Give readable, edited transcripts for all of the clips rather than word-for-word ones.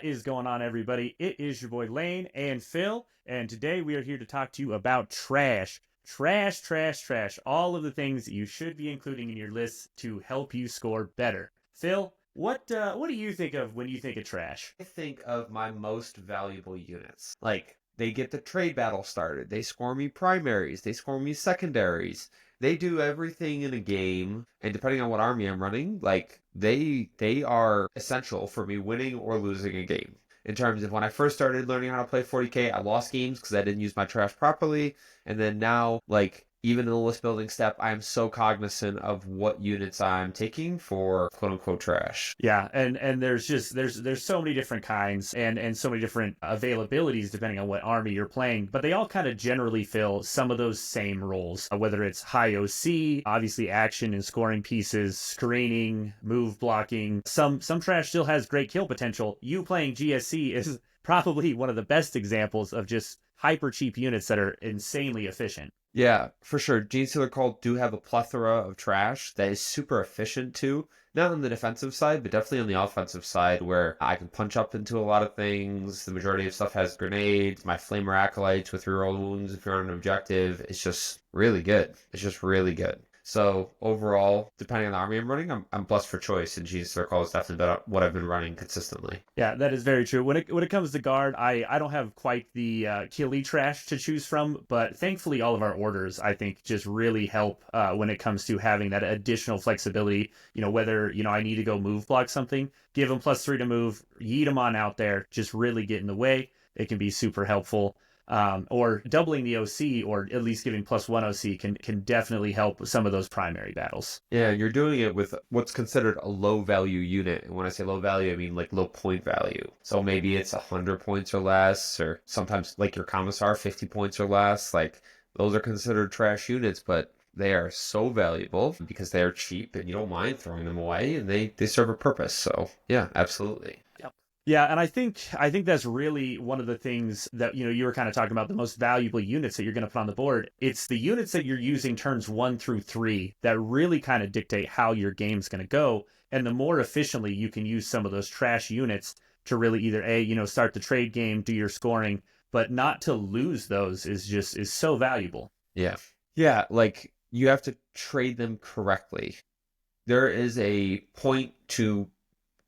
What is going on, everybody? It is your boy Lane and Phil, and today we are here to talk to you about trash. Trash, trash, trash. All of the things that you should be including in your lists to help you score better. Phil, what do you think of when you think of trash? I think of my most valuable units. Like, they get the trade battle started. They score me primaries. They score me secondaries. They do everything in a game, and depending on what army I'm running, like they are essential for me winning or losing a game. In terms of when I first started learning how to play 40K, I lost games because I didn't use my trash properly, and then now, like, even in the list building step, I am so cognizant of what units I'm taking for quote unquote trash. Yeah, and there's so many different kinds and so many different availabilities depending on what army you're playing, but they all kind of generally fill some of those same roles. Whether it's high OC, obviously action and scoring pieces, screening, move blocking. Some trash still has great kill potential. You playing GSC is probably one of the best examples of just hyper cheap units that are insanely efficient. Yeah, for sure. Gene Stealer Cult do have a plethora of trash that is super efficient too. Not on the defensive side, but definitely on the offensive side where I can punch up into a lot of things. The majority of stuff has grenades. My Flamer Acolytes with reroll wounds if you're on an objective. It's just really good. It's just really good. So overall, depending on the army I'm running, I'm blessed for choice, and Gene Stealer Cult is definitely been what I've been running consistently. Yeah, that is very true. When it comes to guard, I don't have quite the killy trash to choose from, but thankfully all of our orders I think just really help when it comes to having that additional flexibility. Whether I need to go move block something, give them +3 to move, yeet them on out there, just really get in the way. It can be super helpful. Or doubling the OC, or at least giving +1 OC can definitely help some of those primary battles. Yeah, and you're doing it with what's considered a low value unit. And when I say low value, I mean like low point value. So maybe it's 100 points or less, or sometimes like your commissar, 50 points or less. Like those are considered trash units, but they are so valuable because they are cheap and you don't mind throwing them away, and they serve a purpose. So yeah, absolutely. Yeah, and I think that's really one of the things that you were kind of talking about, the most valuable units that you're going to put on the board. It's the units that you're using turns 1 through 3 that really kind of dictate how your game's going to go. And the more efficiently you can use some of those trash units to really either start the trade game, do your scoring, but not to lose those is so valuable. Yeah. Yeah, like you have to trade them correctly. There is a point to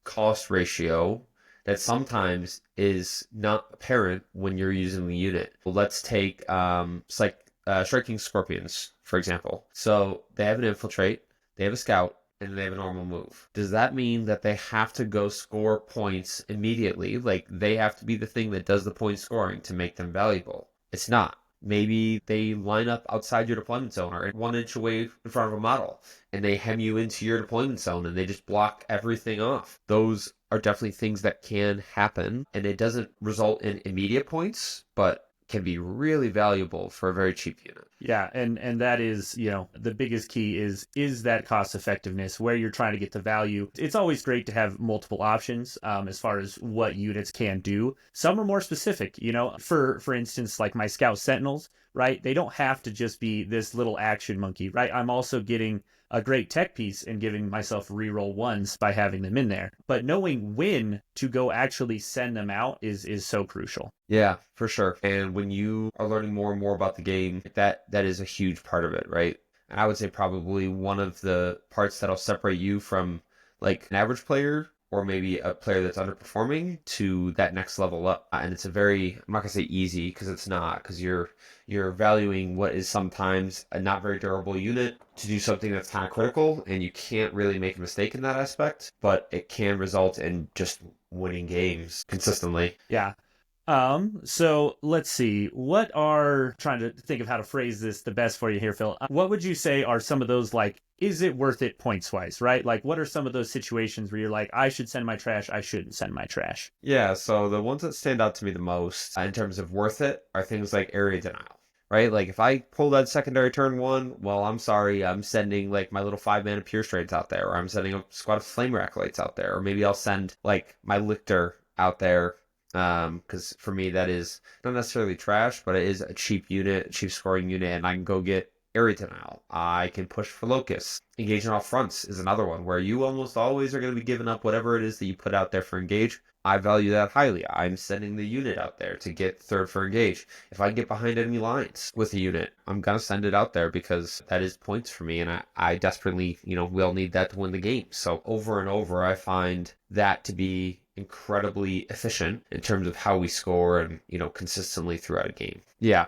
cost ratio that sometimes is not apparent when you're using the unit. Let's take Striking Scorpions, for example. So they have an infiltrate, they have a scout, and they have a normal move. Does that mean that they have to go score points immediately? Like they have to be the thing that does the point scoring to make them valuable? It's not. Maybe they line up outside your deployment zone or 1 inch away in front of a model, and they hem you into your deployment zone and they just block everything off. Those are definitely things that can happen, and it doesn't result in immediate points, but can be really valuable for a very cheap unit. Yeah, and that is, the biggest key is that cost effectiveness where you're trying to get the value. It's always great to have multiple options as far as what units can do. Some are more specific, for instance, like my Scout Sentinels, right? They don't have to just be this little action monkey, right? I'm also getting a great tech piece and giving myself reroll ones by having them in there. But knowing when to go actually send them out is so crucial. Yeah, for sure. And when you are learning more and more about the game, that is a huge part of it, right? And I would say probably one of the parts that'll separate you from like an average player or maybe a player that's underperforming to that next level up. And it's a very, I'm not gonna say easy because it's not, because you're valuing what is sometimes a not very durable unit to do something that's kind of critical, and you can't really make a mistake in that aspect, but it can result in just winning games consistently. Yeah. So let's see. Trying to think of how to phrase this the best for you here, Phil. What would you say are some of those, like, is it worth it points wise, right? Like, what are some of those situations where you're like, I should send my trash, I shouldn't send my trash? Yeah, so the ones that stand out to me the most in terms of worth it are things like area denial, right? Like if I pull that secondary turn 1, well, I'm sorry, I'm sending like my little 5-mana Pure Straits out there, or I'm sending a squad of Flamer Acolytes out there, or maybe I'll send like my Lictor out there. Because for me, that is not necessarily trash, but it is a cheap unit, a cheap scoring unit, and I can go get area denial. I can push for locusts. Engaging off fronts is another one where you almost always are going to be giving up whatever it is that you put out there for engage. I value that highly. I'm sending the unit out there to get third for engage. If I get behind enemy lines with a unit, I'm going to send it out there because that is points for me. And I desperately, will need that to win the game. So over and over, I find that to be incredibly efficient in terms of how we score and, consistently throughout a game. Yeah.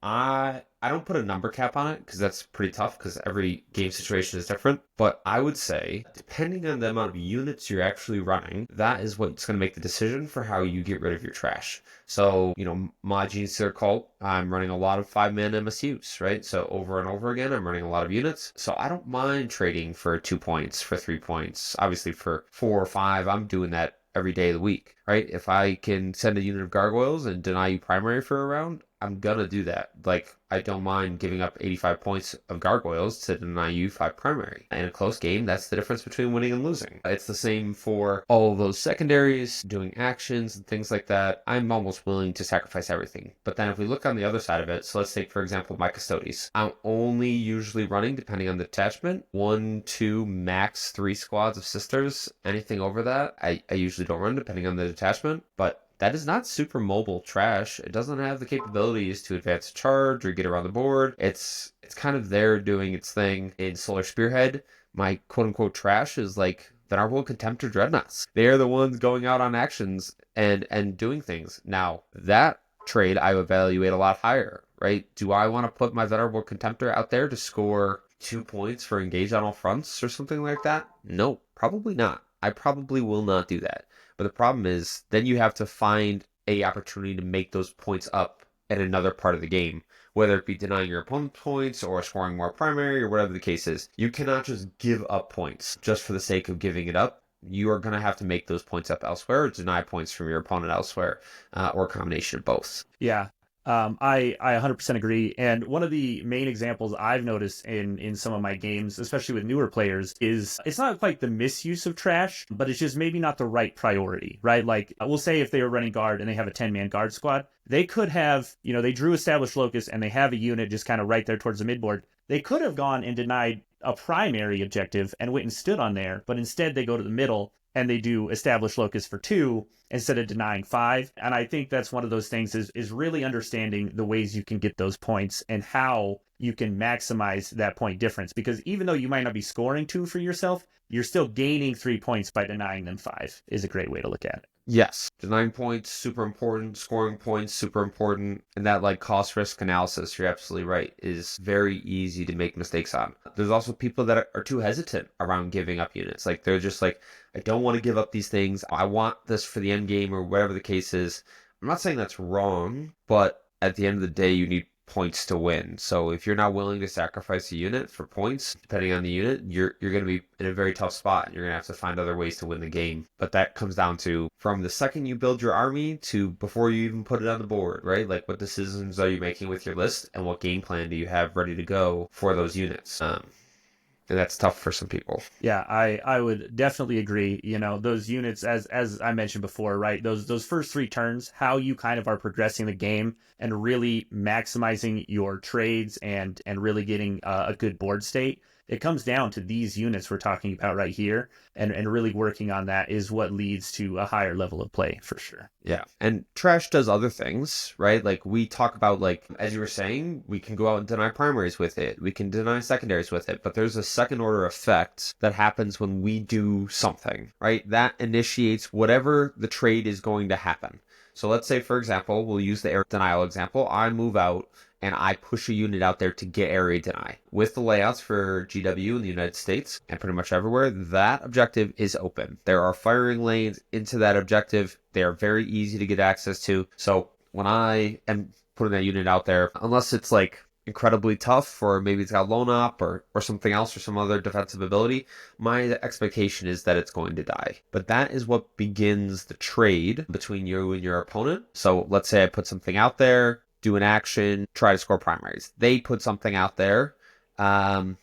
I don't put a number cap on it because that's pretty tough because every game situation is different. But I would say, depending on the amount of units you're actually running, that is what's going to make the decision for how you get rid of your trash. So, my Gene Stealer cult, I'm running a lot of 5-man MSUs, right? So over and over again, I'm running a lot of units. So I don't mind trading for 2 points, for 3 points. Obviously for 4 or 5, I'm doing that every day of the week, right? If I can send a unit of gargoyles and deny you primary for a round, I'm gonna do that. Like, I don't mind giving up 85 points of gargoyles to deny you 5 primary. In a close game, that's the difference between winning and losing. It's the same for all of those secondaries, doing actions and things like that. I'm almost willing to sacrifice everything. But then if we look on the other side of it, so let's take, for example, my Custodes. I'm only usually running, depending on the detachment, 1, 2, max 3 squads of sisters. Anything over that, I usually don't run, depending on the detachment. But that is not super mobile trash. It doesn't have the capabilities to advance a charge or get around the board. It's kind of there doing its thing. In Solar Spearhead, my quote-unquote trash is like Venerable Contemptor Dreadnoughts. They're the ones going out on actions and doing things. Now, that trade I evaluate a lot higher, right? Do I want to put my Venerable Contemptor out there to score 2 points for engage on all fronts or something like that? No, probably not. I probably will not do that. But the problem is, then you have to find a opportunity to make those points up in another part of the game, whether it be denying your opponent points or scoring more primary or whatever the case is. You cannot just give up points just for the sake of giving it up. You are going to have to make those points up elsewhere or deny points from your opponent elsewhere, or a combination of both. Yeah. I 100% agree. And one of the main examples I've noticed in some of my games, especially with newer players, is it's not quite the misuse of trash, but it's just maybe not the right priority, right? Like, we'll say if they were running guard and they have a 10-man guard squad, they could have, they drew established locus and they have a unit just kind of right there towards the midboard. They could have gone and denied a primary objective and went and stood on there, but instead they go to the middle and they do establish locus for 2 instead of denying 5. And I think that's one of those things is really understanding the ways you can get those points and how you can maximize that point difference. Because even though you might not be scoring 2 for yourself, you're still gaining 3 points by denying them 5 is a great way to look at it. Yes. Denying points, super important. Scoring points, super important. And that cost risk analysis, you're absolutely right, is very easy to make mistakes on. There's also people that are too hesitant around giving up units. Like, they're just like, I don't want to give up these things. I want this for the end game or whatever the case is. I'm not saying that's wrong, but at the end of the day, you need points to win. So if you're not willing to sacrifice a unit for points, depending on the unit, you're going to be in a very tough spot. You're going to have to find other ways to win the game. But that comes down to from the second you build your army to before you even put it on the board, right? Like, what decisions are you making with your list and what game plan do you have ready to go for those units? And that's tough for some people. Yeah, I would definitely agree. Those units, as I mentioned before, right? Those first 3 turns, how you kind of are progressing the game and really maximizing your trades and really getting a good board state. It comes down to these units we're talking about right here, and really working on that is what leads to a higher level of play for sure. Yeah. And trash does other things, right? Like, we talk about, like, as you were saying, we can go out and deny primaries with it. We can deny secondaries with it. But there's a second order effect that happens when we do something, right? That initiates whatever the trade is going to happen. So let's say, for example, we'll use the area denial example. I move out and I push a unit out there to get area deny. With the layouts for GW in the United States and pretty much everywhere, that objective is open. There are firing lanes into that objective. They are very easy to get access to. So when I am putting that unit out there, unless it's like incredibly tough or maybe it's got lone op or something else or some other defensive ability, my expectation is that it's going to die. But that is what begins the trade between you and your opponent. So let's say I put something out there, do an action, try to score primaries. They put something out there and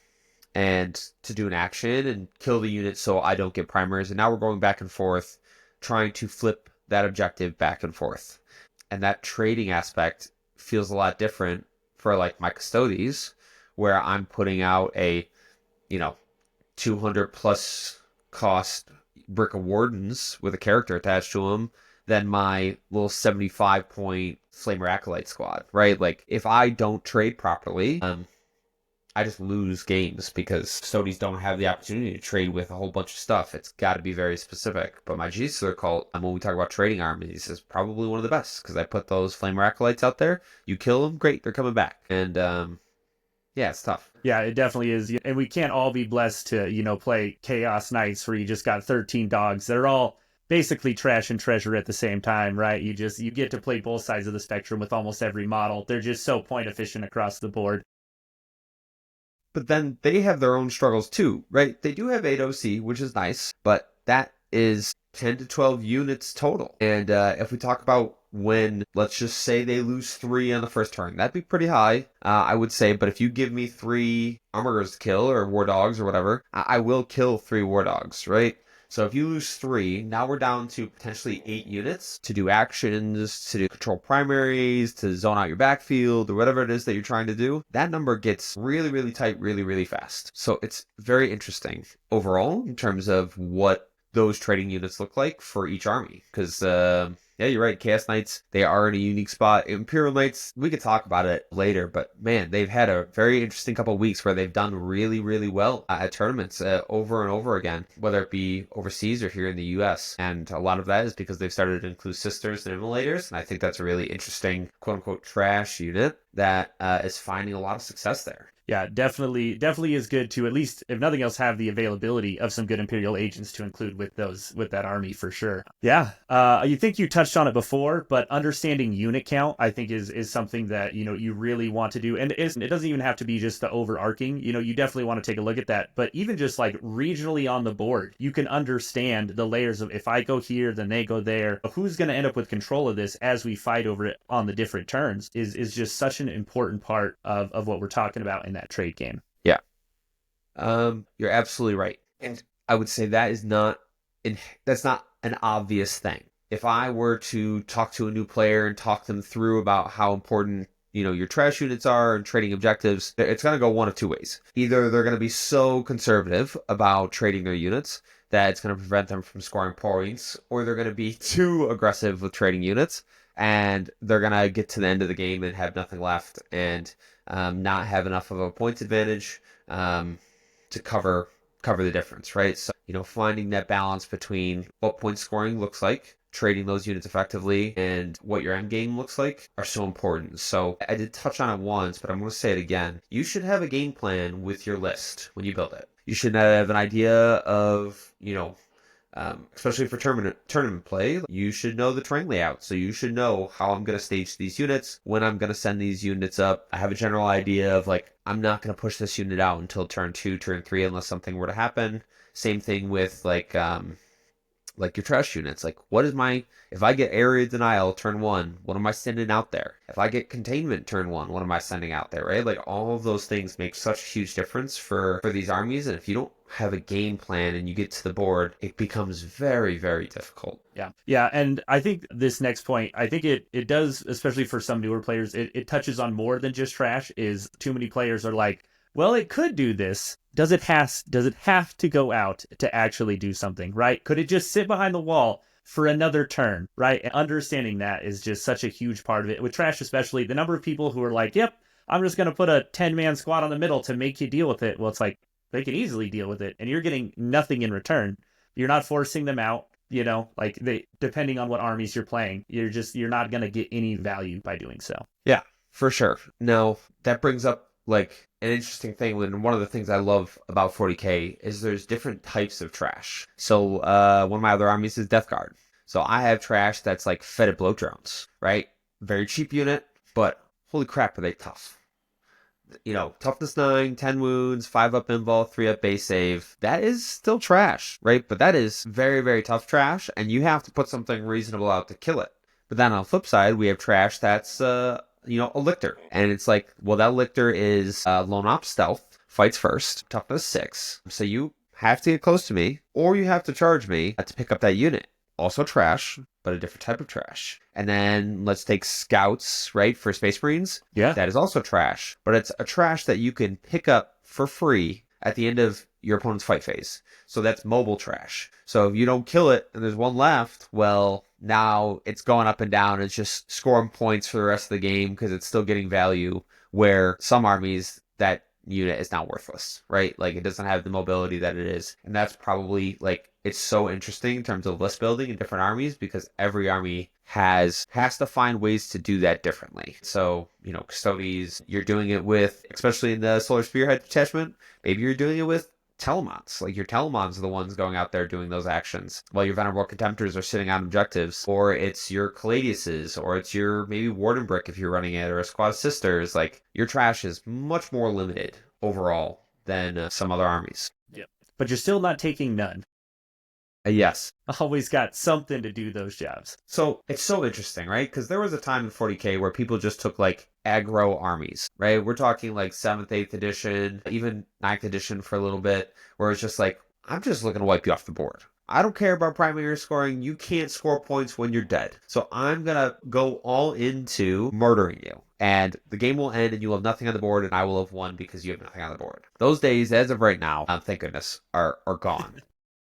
to do an action and kill the unit so I don't get primaries. And now we're going back and forth trying to flip that objective back and forth. And that trading aspect feels a lot different for like my Custodes, where I'm putting out a 200 plus cost brick of wardens with a character attached to them than my little 75-point Flamer Acolyte squad, right? Like, if I don't trade properly, I just lose games because custodians don't have the opportunity to trade with a whole bunch of stuff. It's got to be very specific. But my Jesus cult, when we talk about trading armies, is probably one of the best because I put those Flamer Acolytes out there. You kill them, great, they're coming back. And yeah, it's tough. Yeah, it definitely is. And we can't all be blessed to, play Chaos Knights where you just got 13 dogs that are all basically trash and treasure at the same time, right? You get to play both sides of the spectrum with almost every model. They're just so point efficient across the board. But then they have their own struggles too, right? They do have 8OC, which is nice, but that is 10 to 12 units total. And if we talk about when, let's just say they lose 3 on the first turn, that'd be pretty high, I would say. But if you give me 3 armorers to kill or war dogs or whatever, I will kill 3 war dogs, right? So if you lose 3, now we're down to potentially 8 units to do actions, to do control primaries, to zone out your backfield, or whatever it is that you're trying to do. That number gets really, really tight really, really fast. So it's very interesting overall in terms of what those trading units look like for each army. Because, yeah, you're right. Chaos Knights, they are in a unique spot. Imperial Knights, we could talk about it later, but man, they've had a very interesting couple of weeks where they've done really, really well at tournaments over and over again, whether it be overseas or here in the US. And a lot of that is because they've started to include sisters and immolators. And I think that's a really interesting, quote unquote, trash unit that is finding a lot of success there. Yeah, definitely is good to, at least if nothing else, have the availability of some good Imperial agents to include with that army for sure. Yeah, you think you touched on it before, but understanding unit count, I think is something that you really want to do, and it doesn't even have to be just the overarching. You definitely want to take a look at that, but even just like regionally on the board, you can understand the layers of, if I go here, then they go there. Who's going to end up with control of this as we fight over it on the different turns is just such an important part of what we're talking about in that trade game. Yeah. You're absolutely right. And I would say that's not an obvious thing. If I were to talk to a new player and talk them through about how important, your trash units are and trading objectives, it's going to go one of two ways. Either they're going to be so conservative about trading their units that it's going to prevent them from scoring points, or they're going to be too aggressive with trading units and they're going to get to the end of the game and have nothing left and not have enough of a points advantage to cover the difference, right? So, finding that balance between what point scoring looks like, trading those units effectively, and what your end game looks like are so important. So I did touch on it once, but I'm going to say it again. You should have a game plan with your list when you build it. You should have an idea of, especially for tournament play, you should know the terrain layout. So you should know how I'm going to stage these units, when I'm going to send these units up. I have a general idea of I'm not going to push this unit out until turn 2, turn 3, unless something were to happen. Same thing with your trash units. If I get area denial turn 1, what am I sending out there? If I get containment turn 1, what am I sending out there, right? All of those things make such a huge difference for these armies. And if you don't have a game plan and you get to the board, it becomes very, very difficult. Yeah. And I think this next point, I think it does, especially for some newer players, it touches on more than just trash. Is too many players are like, well, it could do this. Does it have to go out to actually do something, right? Could it just sit behind the wall for another turn, right? And understanding that is just such a huge part of it. With trash especially, the number of people who are like, yep, I'm just going to put a 10-man squad on the middle to make you deal with it. Well, it's like, they can easily deal with it, and you're getting nothing in return. You're not forcing them out, depending on what armies you're playing, you're not going to get any value by doing so. Yeah, for sure. Now, that brings up an interesting thing, and one of the things I love about 40K is there's different types of trash. So one of my other armies is Death Guard. So I have trash that's fed at bloat drones, right? Very cheap unit, but holy crap, are they tough. Toughness 9, 10 wounds, 5 up invul, 3 up base save. That is still trash, right? But that is very, very tough trash, and you have to put something reasonable out to kill it. But then on the flip side, we have trash that's a lictor. And it's that lictor is lone op stealth, fights first, toughness 6. So you have to get close to me, or you have to charge me to pick up that unit. Also trash, but a different type of trash. And then let's take scouts, right, for Space Marines. Yeah. That is also trash, but it's a trash that you can pick up for free at the end of your opponent's fight phase. So that's mobile trash. So if you don't kill it and there's one left, well, now it's going up and down. It's just scoring points for the rest of the game because it's still getting value, where some armies, that unit is now worthless, right? Like, it doesn't have the mobility that it is. And that's probably, like, it's so interesting in terms of list building in different armies, because every army has to find ways to do that differently. So, Custodes, you're doing it with, especially in the Solar Spearhead detachment, maybe you're doing it with Telemons. Like, your Telemons are the ones going out there doing those actions, while your Venerable Contemptors are sitting on objectives. Or it's your Caladiuses, or it's your maybe Warden Brick if you're running it, or a Squad of Sisters. Like, your trash is much more limited overall than some other armies. Yep. But you're still not taking none. Yes. Always got something to do those jobs. So it's so interesting, right? Because there was a time in 40K where people just took like aggro armies, right? We're talking like 7th, 8th edition, even 9th edition for a little bit, where it's just like, I'm just looking to wipe you off the board. I don't care about primary scoring. You can't score points when you're dead. So I'm going to go all into murdering you. And the game will end and you will have nothing on the board, and I will have won because you have nothing on the board. Those days, as of right now, thank goodness, are gone.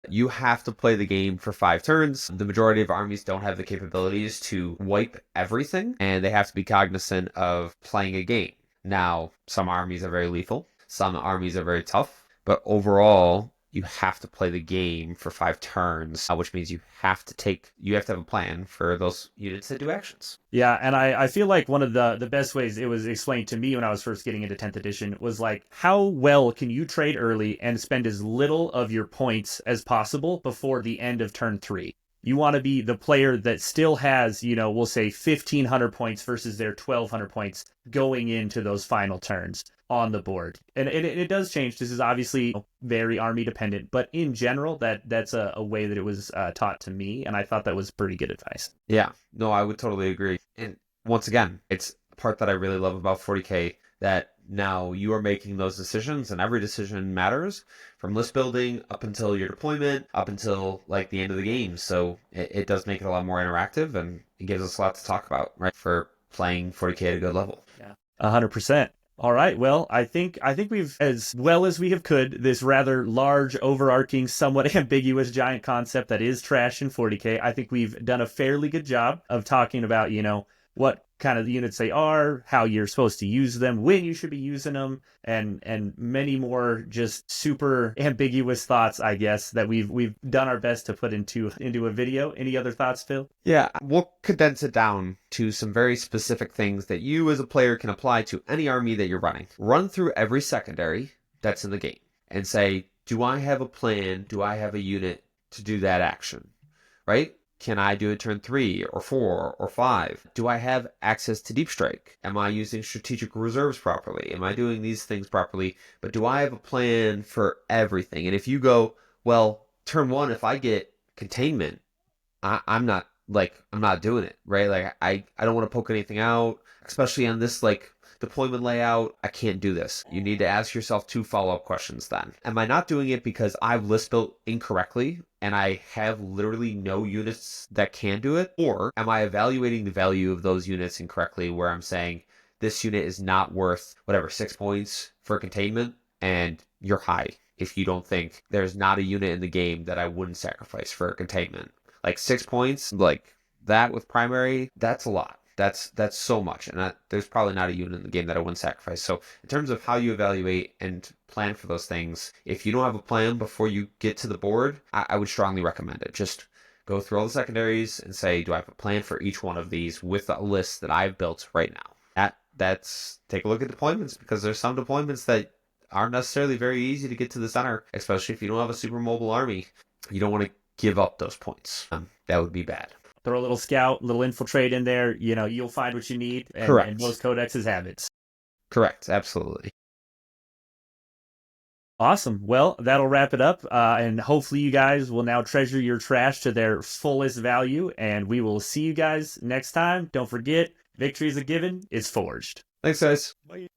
You have to play the game for 5 turns. The majority of armies don't have the capabilities to wipe everything, and they have to be cognizant of playing a game. Now, some armies are very lethal, some armies are very tough, but overall, you have to play the game for 5 turns, which means you have to have a plan for those units that do actions. Yeah, and I feel like one of the best ways it was explained to me when I was first getting into 10th edition was like, how well can you trade early and spend as little of your points as possible before the end of turn 3? You want to be the player that still has, we'll say 1,500 points versus their 1,200 points going into those final turns on the board. And it does change. This is obviously very army dependent, but in general, that's a way that it was taught to me, and I thought that was pretty good advice. Yeah, no, I would totally agree. And once again, it's a part that I really love about 40K, that now you are making those decisions, and every decision matters, from list building up until your deployment, up until like the end of the game. So it does make it a lot more interactive, and it gives us a lot to talk about, right, for playing 40K at a good level. Yeah, 100%. All right. Well, I think we've, as well as we have could, this rather large, overarching, somewhat ambiguous giant concept that is trash in 40K. I think we've done a fairly good job of talking about, what kind of units they are, how you're supposed to use them, when you should be using them, and many more just super ambiguous thoughts, I guess, that we've done our best to put into a video. Any other thoughts, Phil? Yeah, we'll condense it down to some very specific things that you as a player can apply to any army that you're running. Run through every secondary that's in the game and say, do I have a plan? Do I have a unit to do that action? Right? Can I do it turn 3 or 4 or 5? Do I have access to Deep Strike? Am I using strategic reserves properly? Am I doing these things properly? But do I have a plan for everything? And if you go, well, turn 1, if I get containment, I'm not doing it, right? Like, I don't want to poke anything out, especially on this, like, deployment layout. I can't do this. You need to ask yourself 2 follow-up questions then. Am I not doing it because I've list built incorrectly and I have literally no units that can do it? Or am I evaluating the value of those units incorrectly, where I'm saying this unit is not worth, 6 points for containment, and you're high if you don't think there's not a unit in the game that I wouldn't sacrifice for containment. Like 6 points, like that with primary, that's a lot. That's so much, and there's probably not a unit in the game that I wouldn't sacrifice. So in terms of how you evaluate and plan for those things, if you don't have a plan before you get to the board, I would strongly recommend it. Just go through all the secondaries and say, do I have a plan for each one of these with a list that I've built right now? That's take a look at deployments, because there's some deployments that aren't necessarily very easy to get to the center, especially if you don't have a super mobile army. You don't want to give up those points. That would be bad. Throw a little scout, little infiltrate in there. You'll find what you need. Correct. And most codexes have it. Correct. Absolutely. Awesome. Well, that'll wrap it up. And hopefully you guys will now treasure your trash to their fullest value. And we will see you guys next time. Don't forget, victory is a given, it's forged. Thanks, guys. Bye.